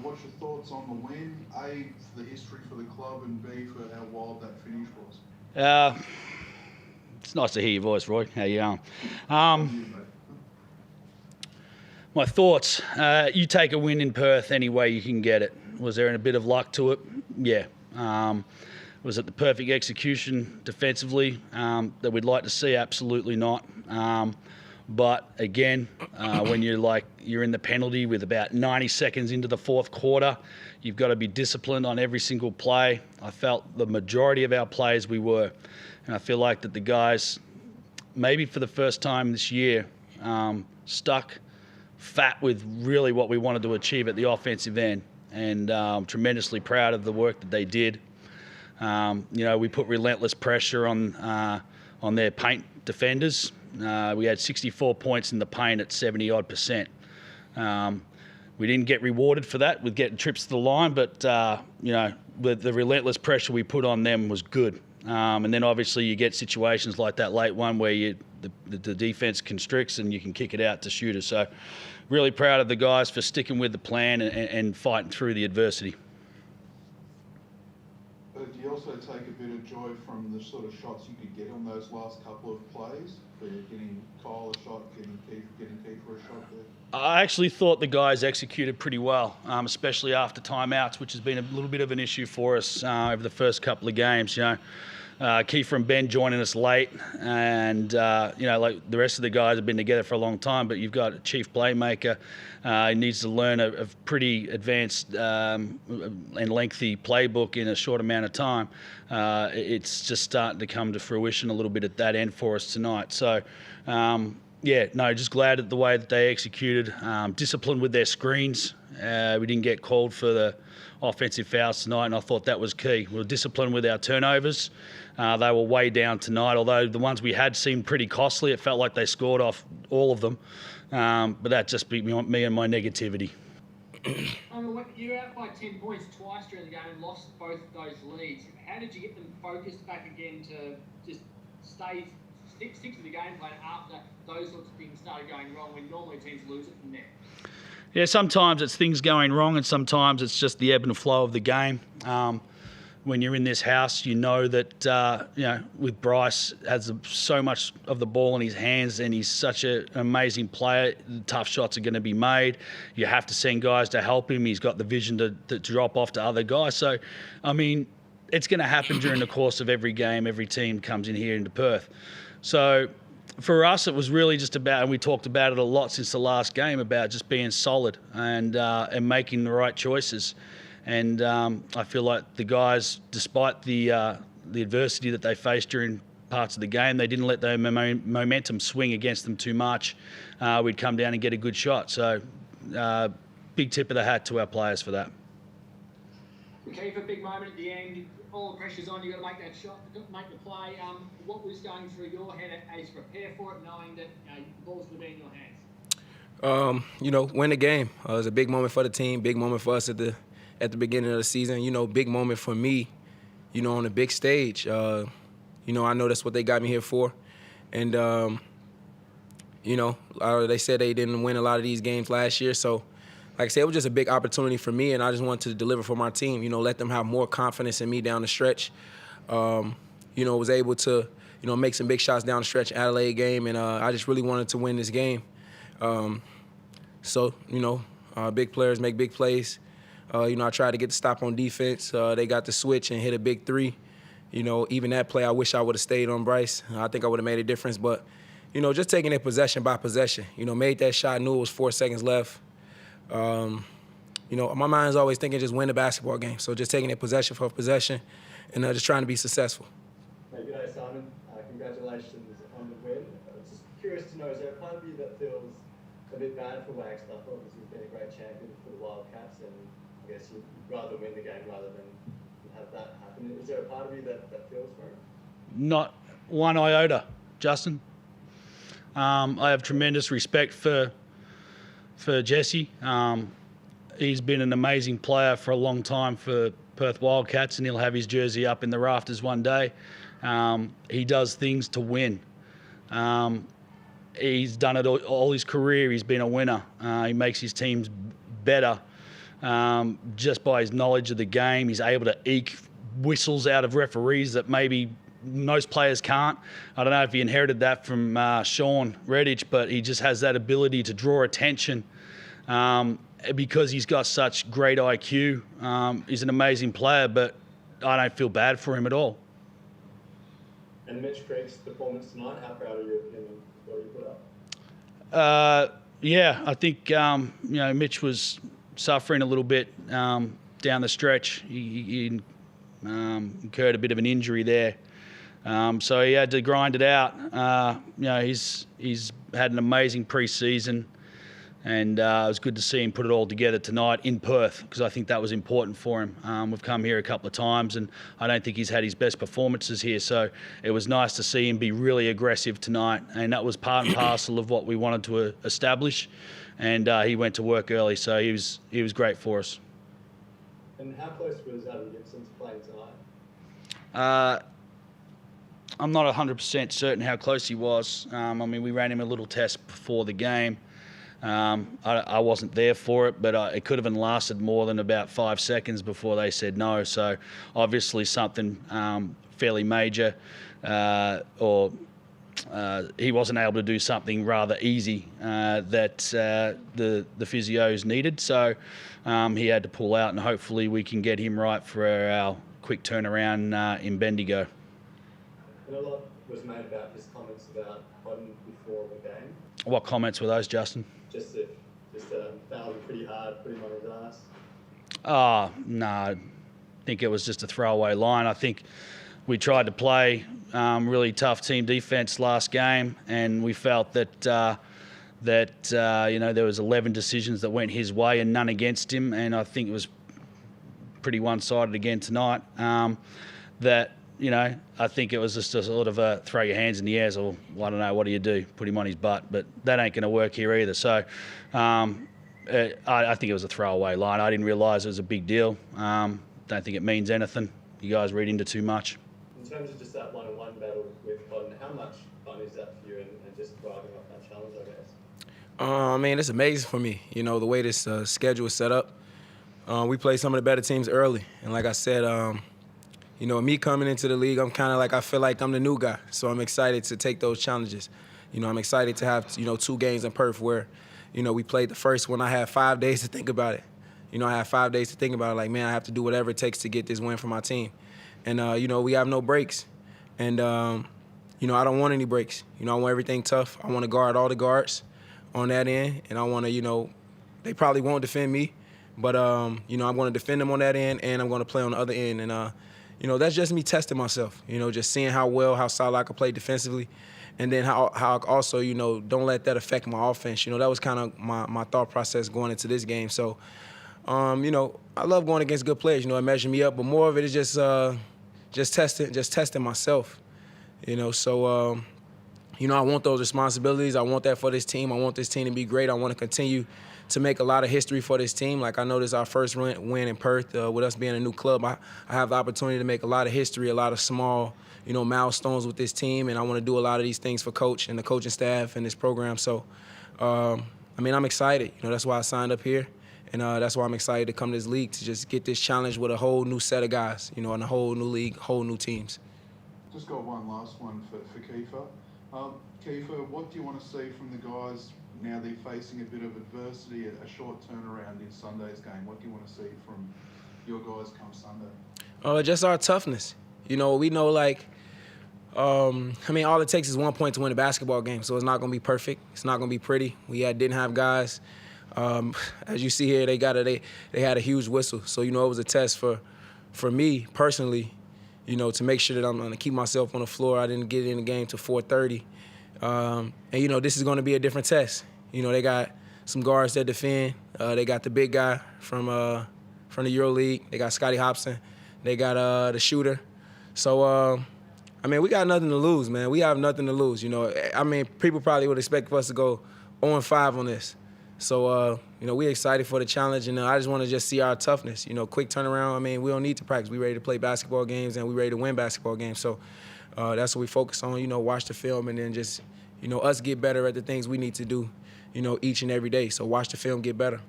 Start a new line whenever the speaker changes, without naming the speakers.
What's your thoughts on the win? A, for the history for the club, and B, for how wild that finish was.
Uh, it's nice to hear your voice, Roy. How you going?
Love you, mate.
My thoughts. You take a win in Perth any way you can get it. Was there a bit of luck to it? Yeah. Was it the perfect execution defensively that we'd like to see? Absolutely not. But again, when you're in the penalty with about 90 seconds into the fourth quarter, you've got to be disciplined on every single play. I felt the majority of our plays we were, and I feel like that the guys, maybe for the first time this year, stuck fat with really what we wanted to achieve at the offensive end, and I'm tremendously proud of the work that they did. We put relentless pressure on their paint defenders. We had 64 points in the paint at 70-odd%. We didn't get rewarded for that with getting trips to the line, but the relentless pressure we put on them was good. And then obviously you get situations like that late one where the defense constricts and you can kick it out to shooters. So really proud of the guys for sticking with the plan and fighting through the adversity.
But do you also take a bit of joy from the sort of shots you could get on those last couple of plays? For getting Kyle a shot, getting Kiefer a shot there?
I actually thought the guys executed pretty well, especially after timeouts, which has been a little bit of an issue for us over the first couple of games. Kiefer and Ben joining us late, and like the rest of the guys have been together for a long time. But you've got a chief playmaker. He needs to learn a pretty advanced and lengthy playbook in a short amount of time. It's just starting to come to fruition a little bit at that end for us tonight. So. Just glad at the way that they executed. Disciplined with their screens. We didn't get called for the offensive fouls tonight, and I thought that was key. We were disciplined with our turnovers. They were way down tonight, although the ones we had seemed pretty costly. It felt like they scored off all of them. But that just beat me and my negativity.
You were out by 10 points twice during the game and lost both those leads. How did you get them focused back again to just stick to the game plan after those sorts of things started going wrong when normally teams lose it from there?
Yeah, sometimes it's things going wrong and sometimes it's just the ebb and flow of the game. When you're in this house, you know that, with Bryce, has so much of the ball in his hands and he's such an amazing player. The tough shots are going to be made. You have to send guys to help him. He's got the vision to drop off to other guys. So, it's going to happen during the course of every game. Every team comes in here into Perth. So for us, it was really just about, and we talked about it a lot since the last game, about just being solid and making the right choices. And I feel like the guys, despite the adversity that they faced during parts of the game, they didn't let their momentum swing against them too much. We'd come down and get a good shot. So big tip of the hat to our players for that.
Okay, for a big moment at the end, all the pressure's on, you've got to make that shot, make the play. What was going through your head as you prepare for it, knowing that the ball's going to be in your hands?
Win the game. It was a big moment for the team, big moment for us at the beginning of the season. Big moment for me, on the big stage. I know that's what they got me here for. And, they said they didn't win a lot of these games last year, so like I said, it was just a big opportunity for me, and I just wanted to deliver for my team, let them have more confidence in me down the stretch. Was able to, make some big shots down the stretch Adelaide game, and I just really wanted to win this game. Big players make big plays. I tried to get the stop on defense. They got the switch and hit a big three. Even that play, I wish I would have stayed on Bryce. I think I would have made a difference, but, just taking it possession by possession. Made that shot, knew it was 4 seconds left. My mind is always thinking just win the basketball game. So just taking it possession for possession and just trying to be successful.
Hey, good day, Simon. Congratulations on the win. I was just curious to know, is there a part of you that feels a bit bad for Wagstaff? Obviously, you've been a great champion for the Wildcats, and I guess you'd rather win the game rather than have that happen. Is there a part of you that feels for him?
Not one iota, Justin. I have tremendous respect for Jesse. He's been an amazing player for a long time for Perth Wildcats, and he'll have his jersey up in the rafters one day. He does things to win. He's done it all his career. He's been a winner. He makes his teams better just by his knowledge of the game. He's able to eke whistles out of referees that maybe most players can't. I don't know if he inherited that from Sean Redditch, but he just has that ability to draw attention because he's got such great IQ. He's an amazing player, but I don't feel bad for him at all.
And Mitch Creek's performance tonight, how proud are you of him and what he put up?
Yeah, I think Mitch was suffering a little bit down the stretch. He incurred a bit of an injury there, so he had to grind it out. He's had an amazing pre-season, and it was good to see him put it all together tonight in Perth, because I think that was important for him. We've come here a couple of times, and I don't think he's had his best performances here, so it was nice to see him be really aggressive tonight, and that was part and parcel of what we wanted to establish. And he went to work early, so he was great for us.
And how close was Adam Gibson to playing tonight?
I'm not 100% certain how close he was. We ran him a little test before the game. I wasn't there for it, but it could have lasted more than about 5 seconds before they said no. So obviously something fairly major, or he wasn't able to do something rather easy that the physios needed. So he had to pull out, and hopefully we can get him right for our quick turnaround in Bendigo.
And a lot was made about his comments about Hodden before the game.
What comments were those, Justin?
Just fouled him pretty hard, put him on his ass.
Oh, no, I think it was just a throwaway line. I think we tried to play really tough team defense last game, and we felt that there was 11 decisions that went his way and none against him, and I think it was pretty one-sided again tonight. I think it was just a sort of a throw your hands in the air, or I don't know, what do you do? Put him on his butt, but that ain't going to work here either. So I think it was a throwaway line. I didn't realise it was a big deal. Don't think it means anything. You guys read into too much.
In terms of just that one-on-one battle with Hodden, how much fun is that for you, and just thriving off that challenge, I guess?
It's amazing for me, the way this schedule is set up. We play some of the better teams early, and like I said, me coming into the league, I feel like I'm the new guy, so I'm excited to take those challenges. I'm excited to have 2 games in Perth where we played the first one. I had 5 days to think about it. I had 5 days to think about it. Like, man, I have to do whatever it takes to get this win for my team. And we have no breaks, and I don't want any breaks. I want everything tough. I want to guard all the guards on that end, and I want to they probably won't defend me, but I'm going to defend them on that end, and I'm going to play on the other end. And that's just me testing myself, just seeing how solid I can play defensively, and then how I also, don't let that affect my offense. That was kind of my thought process going into this game. So, I love going against good players, it measures me up, but more of it is just testing myself, So, I want those responsibilities. I want that for this team. I want this team to be great. I want to continue to make a lot of history for this team. Like, I know this is our first win in Perth. With us being a new club, I have the opportunity to make a lot of history, a lot of small, milestones with this team, and I want to do a lot of these things for Coach and the coaching staff and this program. So, I'm excited. That's why I signed up here, and that's why I'm excited to come to this league, to just get this challenge with a whole new set of guys, and a whole new league, whole new teams.
Just got one last one for Kiefer. Kiefer, what do you want to see from the guys now they're facing a bit of adversity, a short turnaround in Sunday's game? What do you want to see from your guys come Sunday?
Just our toughness. We know, all it takes is 1 point to win a basketball game, so it's not going to be perfect. It's not going to be pretty. We didn't have guys. As you see here, they had a huge whistle. So, it was a test for me personally, to make sure that I'm going to keep myself on the floor. I didn't get in the game till 4:30. And, this is going to be a different test. They got some guards that defend. They got the big guy from the EuroLeague. They got Scotty Hobson. They got the shooter. So, we got nothing to lose, man. We have nothing to lose, People probably would expect us to go 0-5 on this. So, we excited for the challenge, and I just want to see our toughness. Quick turnaround. We don't need to practice. We ready to play basketball games, and we ready to win basketball games. So, that's what we focus on, watch the film, and then just, us get better at the things we need to do, each and every day. So watch the film, get better.